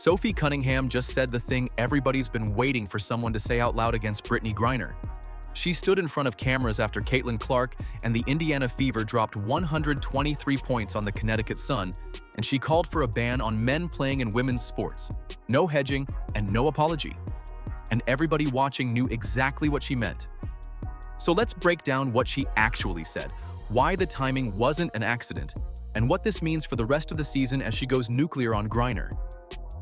Sophie Cunningham just said the thing everybody's been waiting for someone to say out loud against Brittney Griner. She stood in front of cameras after Caitlin Clark and the Indiana Fever dropped 123 points on the Connecticut Sun, and she called for a ban on men playing in women's sports, no hedging, and no apology. And everybody watching knew exactly what she meant. So let's break down what she actually said, why the timing wasn't an accident, and what this means for the rest of the season as she goes nuclear on Griner.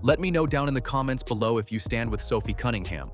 Let me know down in the comments below if you stand with Sophie Cunningham.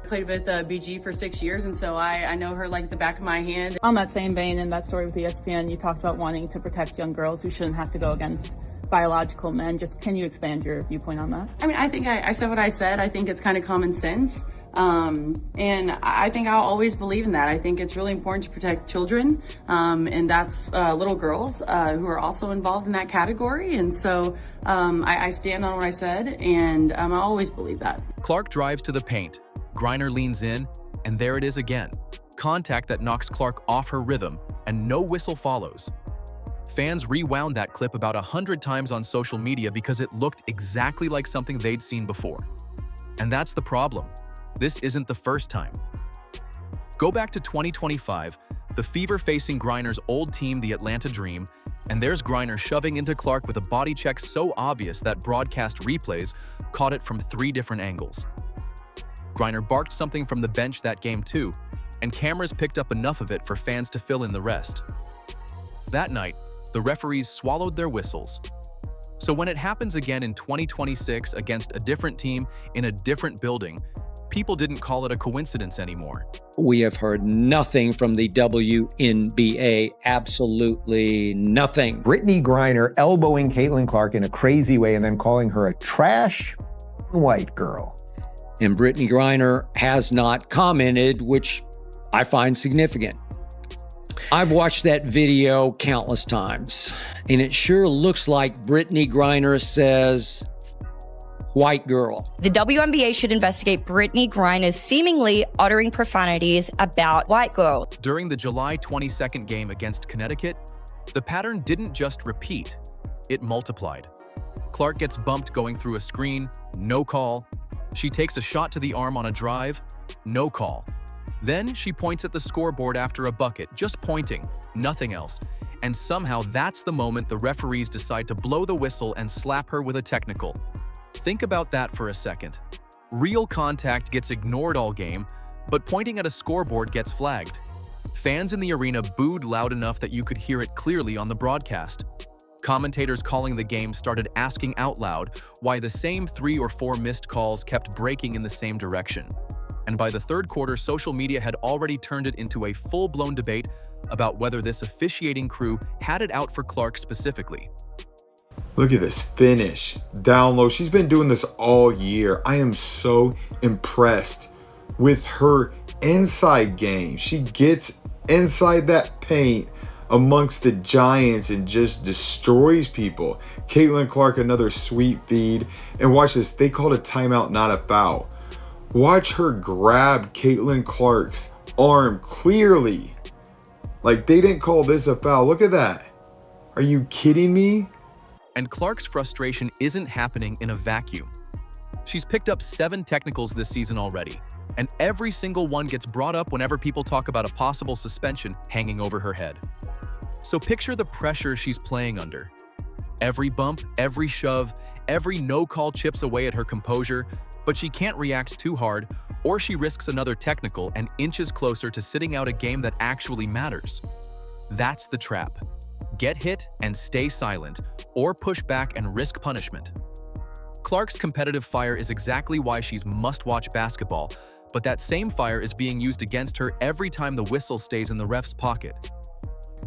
I played with BG for 6 years, and so I know her like the back of my hand. On that same vein, in that story with ESPN, you talked about wanting to protect young girls who shouldn't have to go against biological men. Just can you expand your viewpoint on that? I mean, I think I said what I said. I think it's kind of common sense. And I think I'll always believe in that. I think it's really important to protect children, and that's little girls who are also involved in that category. And so I stand on what I said, and I always believe that. Clark drives to the paint. Griner leans in, and there it is again. Contact that knocks Clark off her rhythm, and no whistle follows. Fans rewound that clip about 100 times on social media because it looked exactly like something they'd seen before. And that's the problem. This isn't the first time. Go back to 2025, the Fever facing Griner's old team, the Atlanta Dream, and there's Griner shoving into Clark with a body check so obvious that broadcast replays caught it from 3 different angles. Griner barked something from the bench that game too, and cameras picked up enough of it for fans to fill in the rest. That night, the referees swallowed their whistles. So when it happens again in 2026 against a different team in a different building, people didn't call it a coincidence anymore. We have heard nothing from the WNBA, absolutely nothing. Brittney Griner elbowing Caitlin Clark in a crazy way and then calling her a trash white girl. And Brittney Griner has not commented, which I find significant. I've watched that video countless times, and it sure looks like Brittney Griner says, white girl. The WNBA should investigate Brittney Griner's seemingly uttering profanities about white girl. During the July 22nd game against Connecticut, the pattern didn't just repeat, it multiplied. Clark gets bumped going through a screen, no call. She takes a shot to the arm on a drive, no call. Then she points at the scoreboard after a bucket, just pointing, nothing else. And somehow that's the moment the referees decide to blow the whistle and slap her with a technical. Think about that for a second. Real contact gets ignored all game, but pointing at a scoreboard gets flagged. Fans in the arena booed loud enough that you could hear it clearly on the broadcast. Commentators calling the game started asking out loud why the same 3 or 4 missed calls kept breaking in the same direction. And by the third quarter, social media had already turned it into a full-blown debate about whether this officiating crew had it out for Clark specifically. Look at this finish. Down low. She's been doing this all year. I am so impressed with her inside game. She gets inside that paint amongst the giants and just destroys people. Caitlin Clark, another sweet feed. And watch this. They called a timeout, not a foul. Watch her grab Caitlin Clark's arm clearly. Like, they didn't call this a foul. Look at that. Are you kidding me? And Clark's frustration isn't happening in a vacuum. She's picked up 7 technicals this season already, and every single one gets brought up whenever people talk about a possible suspension hanging over her head. So picture the pressure she's playing under. Every bump, every shove, every no-call chips away at her composure, but she can't react too hard, or she risks another technical and inches closer to sitting out a game that actually matters. That's the trap. Get hit and stay silent, or push back and risk punishment. Clark's competitive fire is exactly why she's must-watch basketball, but that same fire is being used against her every time the whistle stays in the ref's pocket.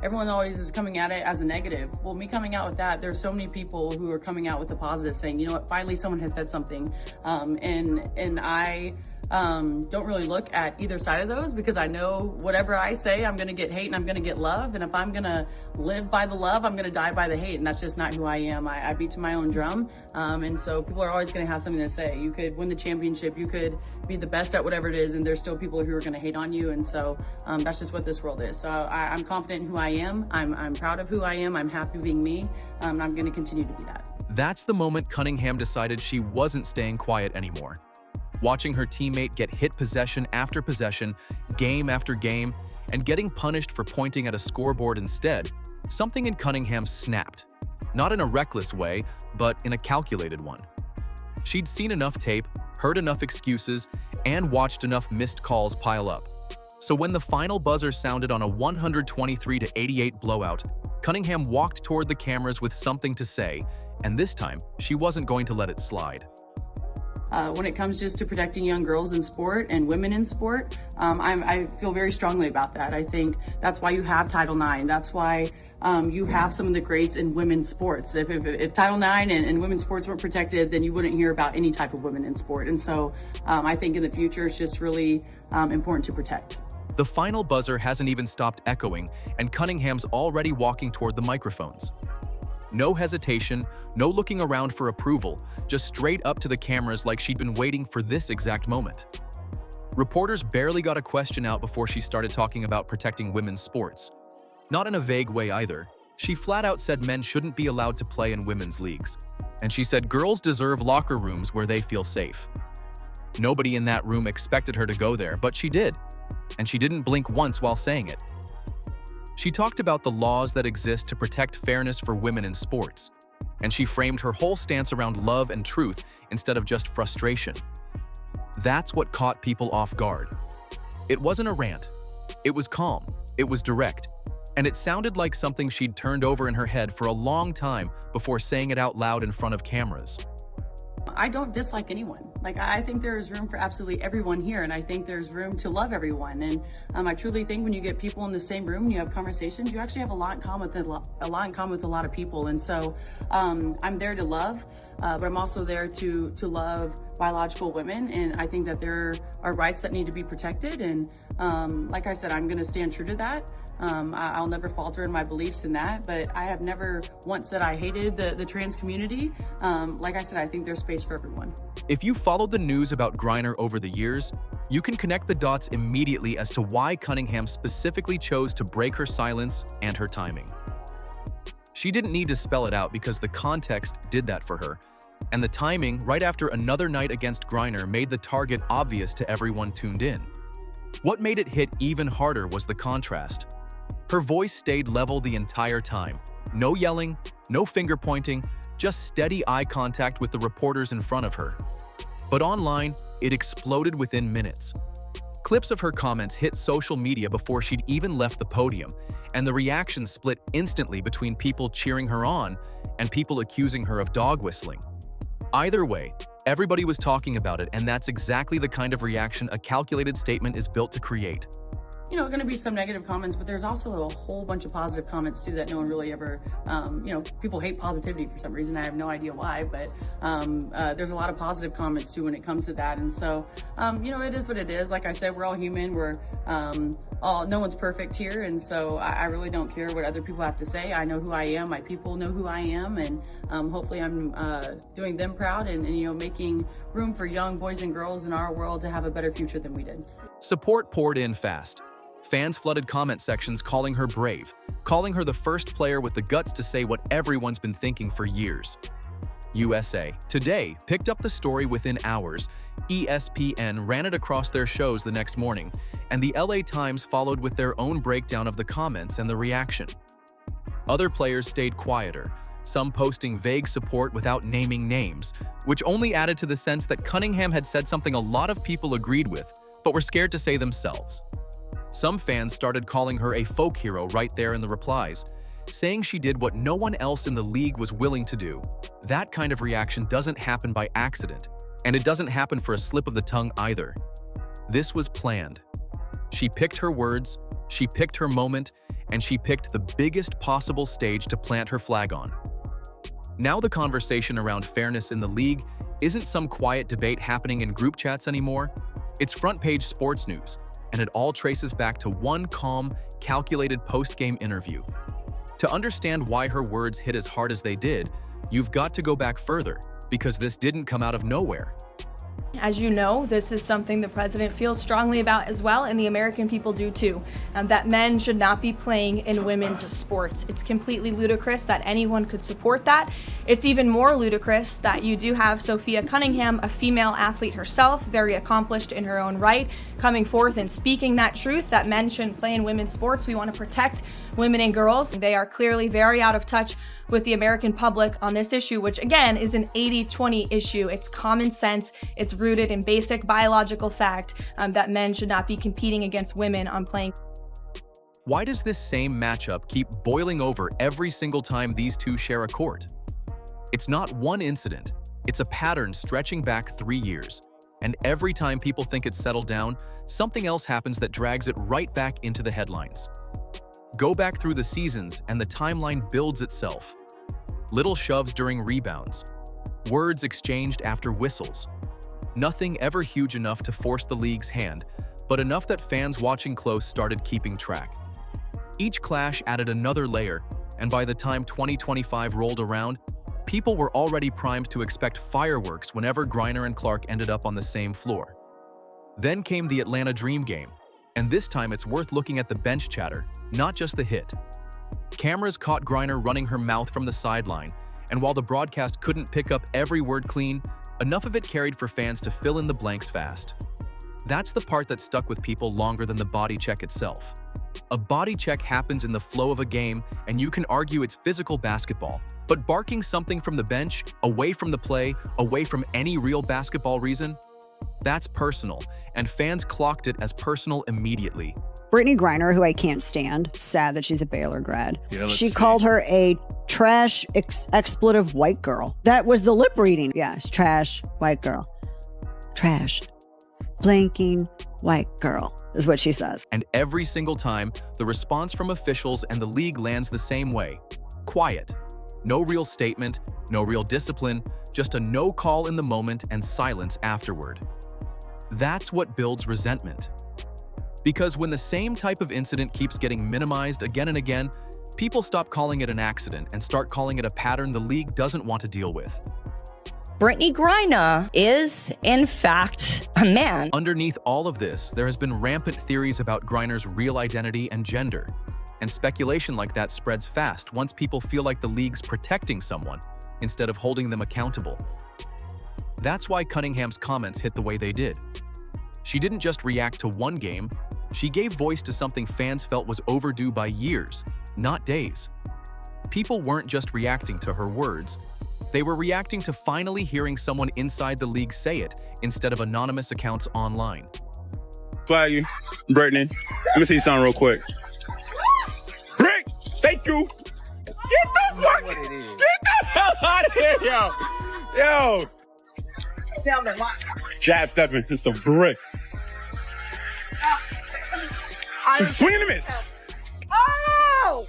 Everyone always is coming at it as a negative. Well, me coming out with that, there's so many people who are coming out with the positive saying, you know what, finally someone has said something. And I don't really look at either side of those because I know whatever I say, I'm going to get hate and I'm going to get love. And if I'm going to live by the love, I'm going to die by the hate. And that's just not who I am. I beat to my own drum. And so people are always going to have something to say. You could win the championship. You could be the best at whatever it is. And there's still people who are going to hate on you. And so that's just what this world is. So I'm confident in who I am. I'm proud of who I am. I'm happy being me. I'm going to continue to be that. That's the moment Cunningham decided she wasn't staying quiet anymore. Watching her teammate get hit possession after possession, game after game, and getting punished for pointing at a scoreboard instead, something in Cunningham snapped. Not in a reckless way, but in a calculated one. She'd seen enough tape, heard enough excuses, and watched enough missed calls pile up. So when the final buzzer sounded on a 123-88 blowout, Cunningham walked toward the cameras with something to say, and this time, she wasn't going to let it slide. When it comes just to protecting young girls in sport and women in sport, I feel very strongly about that. I think that's why you have Title IX. That's why you have some of the greats in women's sports. If Title IX and women's sports weren't protected, then you wouldn't hear about any type of women in sport. And so I think in the future, it's just really important to protect. The final buzzer hasn't even stopped echoing, and Cunningham's already walking toward the microphones. No hesitation, no looking around for approval, just straight up to the cameras like she'd been waiting for this exact moment. Reporters barely got a question out before she started talking about protecting women's sports. Not in a vague way either. She flat out said men shouldn't be allowed to play in women's leagues. And she said girls deserve locker rooms where they feel safe. Nobody in that room expected her to go there, but she did. And she didn't blink once while saying it. She talked about the laws that exist to protect fairness for women in sports, and she framed her whole stance around love and truth instead of just frustration. That's what caught people off guard. It wasn't a rant. It was calm. It was direct. And it sounded like something she'd turned over in her head for a long time before saying it out loud in front of cameras. I don't dislike anyone. I think there is room for absolutely everyone here, and I think there's room to love everyone. And I truly think when you get people in the same room and you have conversations, you actually have a lot in common with a lot of people. And so I'm there to love, but I'm also there to love biological women, and I think that there are rights that need to be protected. And like I said, I'm going to stand true to that. I'll never falter in my beliefs in that, but I have never once said I hated the trans community. Like I said, I think there's space for everyone. If you followed the news about Griner over the years, you can connect the dots immediately as to why Cunningham specifically chose to break her silence and her timing. She didn't need to spell it out because the context did that for her, and the timing right after another night against Griner made the target obvious to everyone tuned in. What made it hit even harder was the contrast. Her voice stayed level the entire time. No yelling, no finger pointing, just steady eye contact with the reporters in front of her. But online, it exploded within minutes. Clips of her comments hit social media before she'd even left the podium, and the reaction split instantly between people cheering her on and people accusing her of dog whistling. Either way, everybody was talking about it, and that's exactly the kind of reaction a calculated statement is built to create. Going to be some negative comments, but there's also a whole bunch of positive comments too that no one really ever, people hate positivity for some reason. I have no idea why, but there's a lot of positive comments too when it comes to that. And so, it is what it is. Like I said, we're all human. No one's perfect here. And so I really don't care what other people have to say. I know who I am. My people know who I am. And hopefully I'm doing them proud and making room for young boys and girls in our world to have a better future than we did. Support poured in fast. Fans flooded comment sections calling her brave, calling her the first player with the guts to say what everyone's been thinking for years. USA Today picked up the story within hours. ESPN ran it across their shows the next morning, and the LA Times followed with their own breakdown of the comments and the reaction. Other players stayed quieter, some posting vague support without naming names, which only added to the sense that Cunningham had said something a lot of people agreed with, but were scared to say themselves. Some fans started calling her a folk hero right there in the replies, saying she did what no one else in the league was willing to do. That kind of reaction doesn't happen by accident, and it doesn't happen for a slip of the tongue either. This was planned. She picked her words, she picked her moment, and she picked the biggest possible stage to plant her flag on. Now the conversation around fairness in the league isn't some quiet debate happening in group chats anymore. It's front-page sports news, and it all traces back to one calm, calculated post-game interview. To understand why her words hit as hard as they did, you've got to go back further, because this didn't come out of nowhere. As you know, this is something the president feels strongly about as well, and the American people do too, that men should not be playing in women's sports. It's completely ludicrous that anyone could support that. It's even more ludicrous that you do have Sophie Cunningham, a female athlete herself, very accomplished in her own right, coming forth and speaking that truth that men shouldn't play in women's sports. We want to protect women and girls. They are clearly very out of touch with the American public on this issue, which again is an 80-20 issue. It's common sense. It's rooted in basic biological fact that men should not be competing against women on playing. Why does this same matchup keep boiling over every single time these two share a court? It's not one incident. It's a pattern stretching back 3 years. And every time people think it's settled down, something else happens that drags it right back into the headlines. Go back through the seasons and the timeline builds itself. Little shoves during rebounds. Words exchanged after whistles. Nothing ever huge enough to force the league's hand, but enough that fans watching close started keeping track. Each clash added another layer, and by the time 2025 rolled around, people were already primed to expect fireworks whenever Griner and Clark ended up on the same floor. Then came the Atlanta Dream game, and this time it's worth looking at the bench chatter, not just the hit. Cameras caught Griner running her mouth from the sideline, and while the broadcast couldn't pick up every word clean, enough of it carried for fans to fill in the blanks fast. That's the part that stuck with people longer than the body check itself. A body check happens in the flow of a game, and you can argue it's physical basketball, but barking something from the bench, away from the play, away from any real basketball reason, that's personal, and fans clocked it as personal immediately. Brittney Griner, who I can't stand, sad that she's a Baylor grad. She called her a trash, expletive white girl. That was the lip reading. Yes, trash, white girl. Trash, blanking, white girl, is what she says. And every single time, the response from officials and the league lands the same way. Quiet. No real statement, no real discipline, just a no call in the moment and silence afterward. That's what builds resentment. Because when the same type of incident keeps getting minimized again and again, people stop calling it an accident and start calling it a pattern the league doesn't want to deal with. Brittney Griner is, in fact, a man. Underneath all of this, there has been rampant theories about Griner's real identity and gender. And speculation like that spreads fast once people feel like the league's protecting someone instead of holding them accountable. That's why Cunningham's comments hit the way they did. She didn't just react to one game, she gave voice to something fans felt was overdue by years, not days. People weren't just reacting to her words, they were reacting to finally hearing someone inside the league say it instead of anonymous accounts online. Flag you, Brittney. Let me see something real quick. Brick, thank you. Get the hell out of here, yo. Yo. Jab stepping, it's the brick. Swing and a miss. Oh!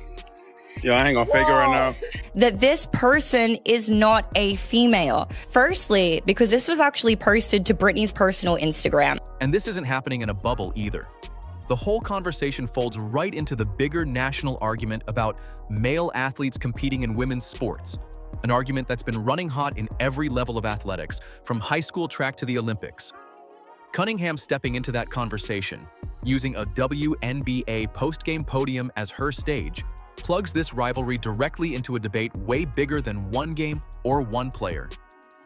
Yo, I ain't gonna fake it right now. That this person is not a female. Firstly, because this was actually posted to Brittney's personal Instagram. And this isn't happening in a bubble either. The whole conversation folds right into the bigger national argument about male athletes competing in women's sports, an argument that's been running hot in every level of athletics, from high school track to the Olympics. Cunningham stepping into that conversation, using a WNBA post-game podium as her stage, plugs this rivalry directly into a debate way bigger than one game or one player.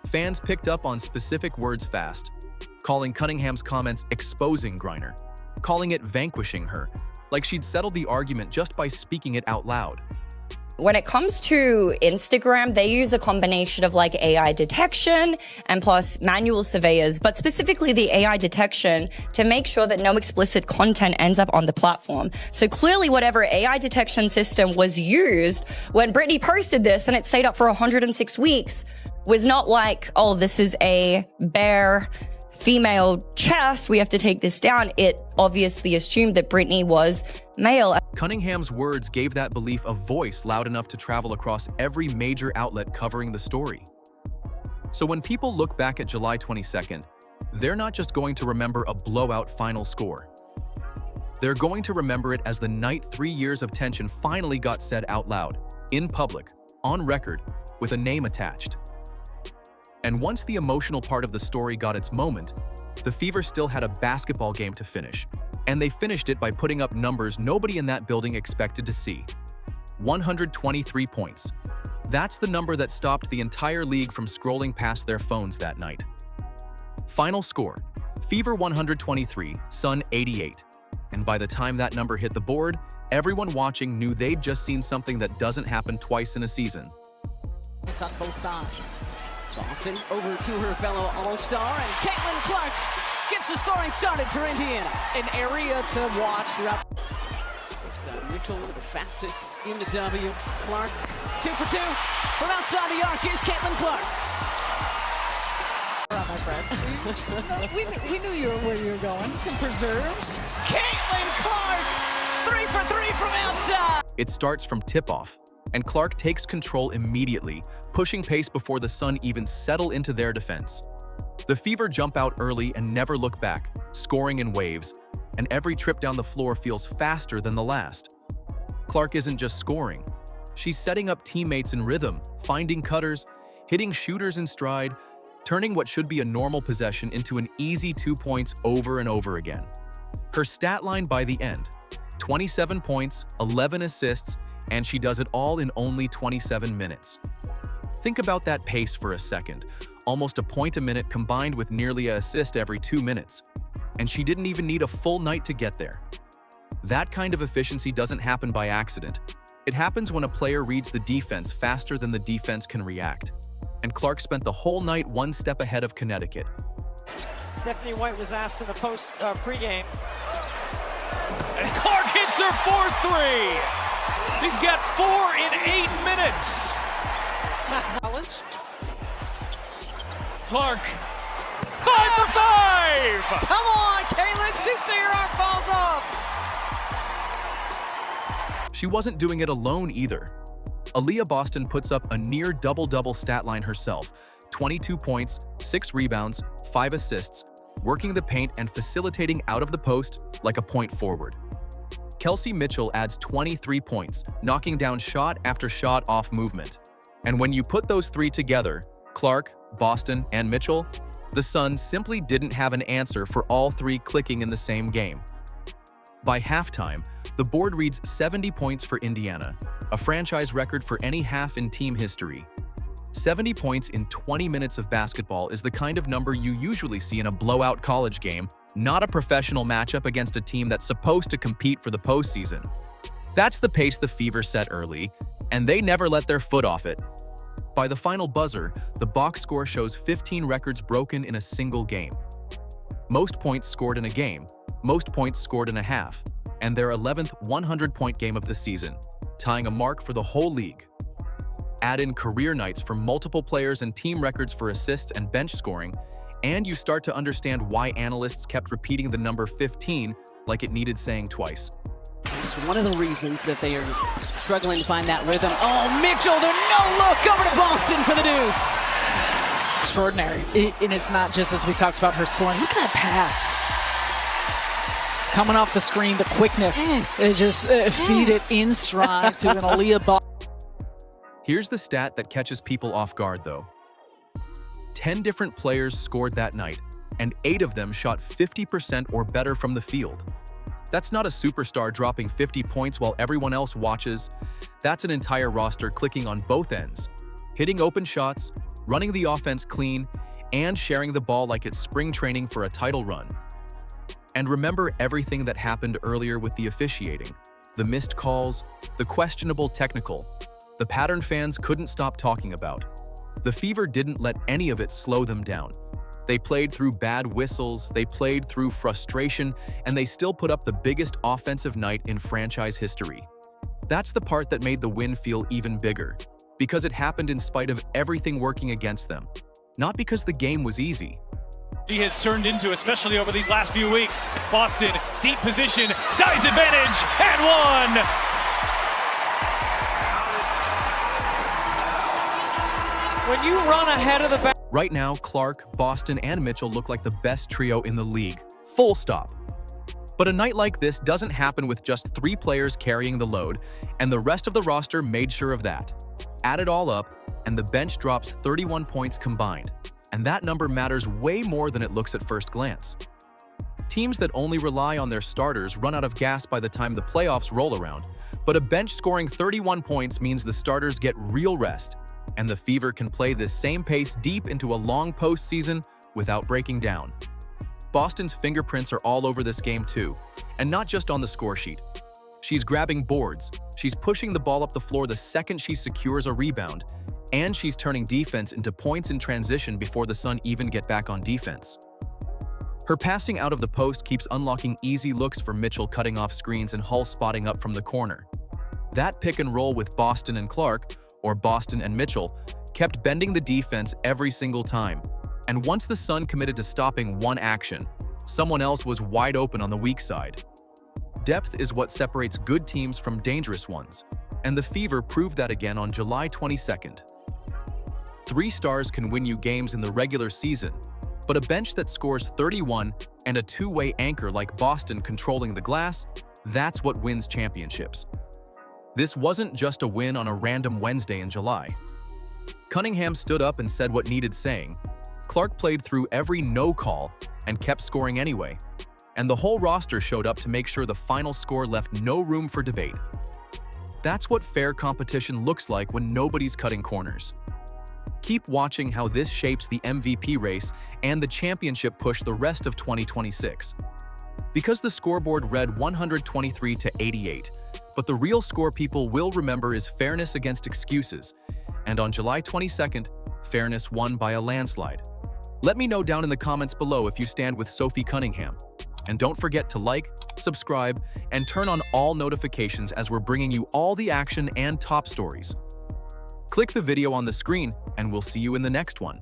Fans picked up on specific words fast, calling Cunningham's comments exposing Griner, calling it vanquishing her, like she'd settled the argument just by speaking it out loud. When it comes to Instagram, they use a combination of like AI detection and plus manual surveyors, but specifically the AI detection to make sure that no explicit content ends up on the platform. So clearly whatever AI detection system was used when Brittney posted this and it stayed up for 106 weeks was not like, oh, this is a bare female chest, we have to take this down. It obviously assumed that Brittney was male. Cunningham's words gave that belief a voice loud enough to travel across every major outlet covering the story. So when people look back at July 22nd, they're not just going to remember a blowout final score. They're going to remember it as the night 3 years of tension finally got said out loud, in public, on record, with a name attached. And once the emotional part of the story got its moment, the Fever still had a basketball game to finish, and they finished it by putting up numbers nobody in that building expected to see. 123 points. That's the number that stopped the entire league from scrolling past their phones that night. Final score, Fever 123, Sun 88. And by the time that number hit the board, everyone watching knew they'd just seen something that doesn't happen twice in a season. It's on both sides. Boston over to her fellow All-Star, and Caitlin Clark gets the scoring started for Indiana. An area to watch throughout. Mitchell, the fastest in the W. Clark, 2 for 2. From outside the arc is Caitlin Clark. My friend. we knew where you were going. Some preserves. Caitlin Clark, 3 for 3 from outside. It starts from tip-off, and Clark takes control immediately, pushing pace before the Sun even settle into their defense. The Fever jump out early and never look back, scoring in waves, and every trip down the floor feels faster than the last. Clark isn't just scoring. She's setting up teammates in rhythm, finding cutters, hitting shooters in stride, turning what should be a normal possession into an easy 2 points over and over again. Her stat line by the end, 27 points, 11 assists, and she does it all in only 27 minutes. Think about that pace for a second, almost a point a minute combined with nearly an assist every 2 minutes. And she didn't even need a full night to get there. That kind of efficiency doesn't happen by accident. It happens when a player reads the defense faster than the defense can react. And Clark spent the whole night one step ahead of Connecticut. Stephanie White was asked in the pregame. And Clark hits her 4-3. He's got 4 in 8 minutes. College. Clark, 5 for 5. Come on, Caitlin, shoot till your arm falls off. She wasn't doing it alone either. Aaliyah Boston puts up a near double-double stat line herself, 22 points, 6 rebounds, 5 assists, working the paint and facilitating out of the post like a point forward. Kelsey Mitchell adds 23 points, knocking down shot after shot off movement. And when you put those three together, Clark, Boston, and Mitchell, the Sun simply didn't have an answer for all three clicking in the same game. By halftime, the board reads 70 points for Indiana, a franchise record for any half in team history. 70 points in 20 minutes of basketball is the kind of number you usually see in a blowout college game, not a professional matchup against a team that's supposed to compete for the postseason. That's the pace the Fever set early, and they never let their foot off it. By the final buzzer, the box score shows 15 records broken in a single game. Most points scored in a game, most points scored in a half, and their 11th 100-point game of the season, tying a mark for the whole league. Add in career nights for multiple players and team records for assists and bench scoring, and you start to understand why analysts kept repeating the number 15 like it needed saying twice. It's one of the reasons that they are struggling to find that rhythm. Oh, Mitchell, the no-look over to Boston for the deuce. Extraordinary. And it's not just as we talked about her scoring. Look at that pass. Coming off the screen, the quickness. It just feed it in stride to an Aaliyah Boston. Here's the stat that catches people off guard, though. 10 different players scored that night, and 8 of them shot 50% or better from the field. That's not a superstar dropping 50 points while everyone else watches. That's an entire roster clicking on both ends, hitting open shots, running the offense clean, and sharing the ball like it's spring training for a title run. And remember everything that happened earlier with the officiating, the missed calls, the questionable technical, the pattern fans couldn't stop talking about. The Fever didn't let any of it slow them down. They played through bad whistles, they played through frustration, and they still put up the biggest offensive night in franchise history. That's the part that made the win feel even bigger, because it happened in spite of everything working against them, not because the game was easy. He has turned into, especially over these last few weeks, Boston, deep position, size advantage, and one! When you run ahead of the back. Right now, Clark, Boston, and Mitchell look like the best trio in the league. Full stop. But a night like this doesn't happen with just 3 players carrying the load, and the rest of the roster made sure of that. Add it all up, and the bench drops 31 points combined. and that number matters way more than it looks at first glance. Teams that only rely on their starters run out of gas by the time the playoffs roll around, but a bench scoring 31 points means the starters get real rest, and the Fever can play this same pace deep into a long postseason without breaking down. Boston's fingerprints are all over this game too, and not just on the score sheet. She's grabbing boards, she's pushing the ball up the floor the second she secures a rebound, and she's turning defense into points in transition before the Sun even get back on defense. Her passing out of the post keeps unlocking easy looks for Mitchell cutting off screens and Hull spotting up from the corner. That pick and roll with Boston and Clark, or Boston and Mitchell, kept bending the defense every single time. And once the Sun committed to stopping one action, someone else was wide open on the weak side. Depth is what separates good teams from dangerous ones, and the Fever proved that again on July 22nd. 3 stars can win you games in the regular season, but a bench that scores 31 and a two-way anchor like Boston controlling the glass, that's what wins championships. This wasn't just a win on a random Wednesday in July. Cunningham stood up and said what needed saying. Clark played through every no call and kept scoring anyway. And the whole roster showed up to make sure the final score left no room for debate. That's what fair competition looks like when nobody's cutting corners. Keep watching how this shapes the MVP race and the championship push the rest of 2026. Because the scoreboard read 123-88, but the real score people will remember is fairness against excuses. And on July 22nd, fairness won by a landslide. Let me know down in the comments below if you stand with Sophie Cunningham. And don't forget to like, subscribe, and turn on all notifications as we're bringing you all the action and top stories. Click the video on the screen, and we'll see you in the next one.